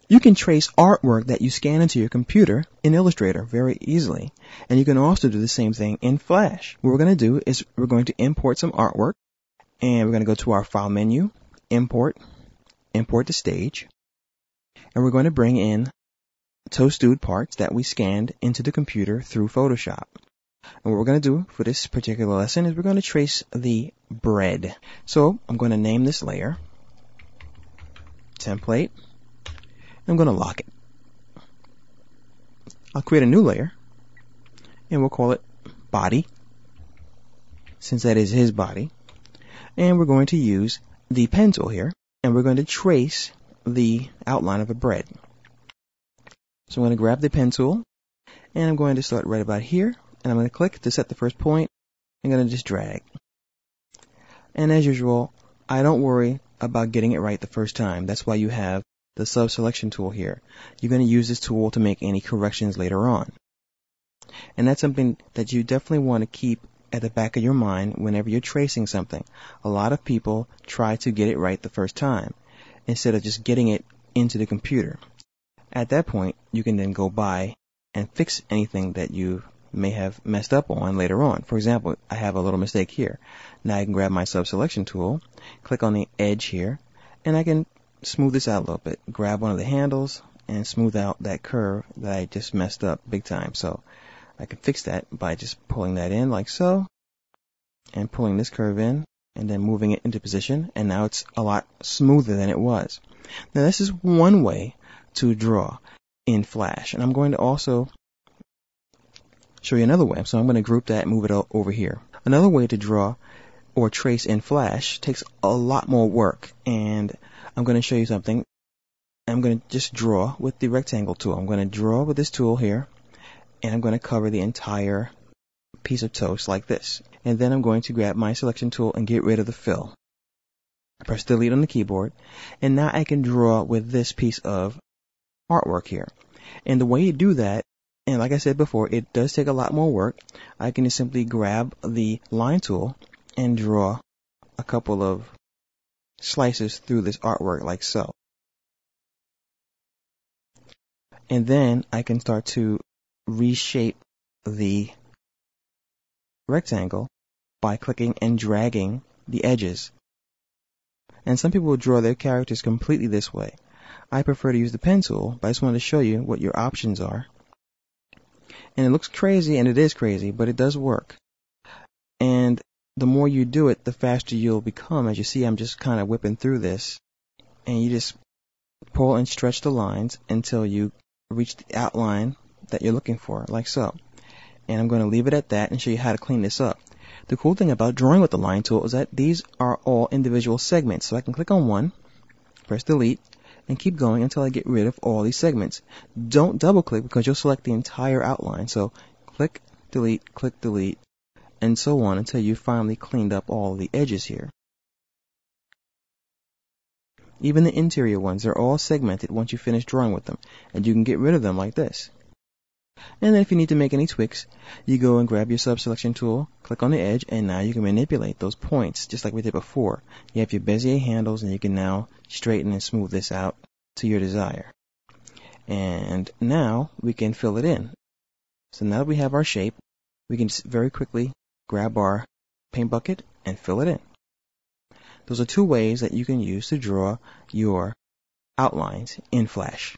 You can trace artwork that you scan into your computer in Illustrator very easily. And you can also do the same thing in Flash. What we're going to do is we're going to import some artwork. And we're going to go to our File menu, Import, Import to Stage. And we're going to bring in toast-stewed parts that we scanned into the computer through Photoshop. And what we're going to do for this particular lesson is we're going to trace the bread. So I'm going to name this layer Template. I'm going to lock it. I'll create a new layer and we'll call it Body, since that is his body. And we're going to use the pen tool here and we're going to trace the outline of a bread. So I'm going to grab the pen tool and I'm going to start right about here and I'm going to click to set the first point. I'm going to just drag. And as usual, I don't worry about getting it right the first time. That's why you have the sub-selection tool here. You're going to use this tool to make any corrections later on. And that's something that you definitely want to keep at the back of your mind whenever you're tracing something. A lot of people try to get it right the first time instead of just getting it into the computer. At that point, you can then go by and fix anything that you may have messed up on later on. For example, I have a little mistake here. Now I can grab my sub-selection tool, click on the edge here, and I can smooth this out a little bit. Grab one of the handles and smooth out that curve that I just messed up big time. So I can fix that by just pulling that in like so and pulling this curve in and then moving it into position, and now it's a lot smoother than it was. Now this is one way to draw in Flash, and I'm going to also show you another way. So I'm going to group that and move it over here. Another way to draw or trace in Flash takes a lot more work, and I'm going to show you something. I'm going to just draw with the rectangle tool. I'm going to draw with this tool here, and I'm going to cover the entire piece of toast like this. And then I'm going to grab my selection tool and get rid of the fill. Press delete on the keyboard, and now I can draw with this piece of artwork here. And the way you do that, and like I said before, it does take a lot more work. I can just simply grab the line tool and draw a couple of slices through this artwork like so. And then I can start to reshape the rectangle by clicking and dragging the edges. And some people will draw their characters completely this way. I prefer to use the pen tool, but I just wanted to show you what your options are. And it looks crazy, and it is crazy, but it does work. And the more you do it, the faster you'll become. As you see, I'm just kind of whipping through this. And you just pull and stretch the lines until you reach the outline that you're looking for, like so. And I'm going to leave it at that and show you how to clean this up. The cool thing about drawing with the line tool is that these are all individual segments. So I can click on one, press delete, and keep going until I get rid of all these segments. Don't double click because you'll select the entire outline. So click, delete, and so on until you finally cleaned up all the edges here. Even the interior ones, they're all segmented once you finish drawing with them, and you can get rid of them like this. And then if you need to make any tweaks, you go and grab your sub-selection tool, click on the edge, and now you can manipulate those points just like we did before. You have your Bezier handles, and you can now straighten and smooth this out to your desire. And now we can fill it in. So now that we have our shape, we can very quickly grab our paint bucket and fill it in. Those are two ways that you can use to draw your outlines in Flash.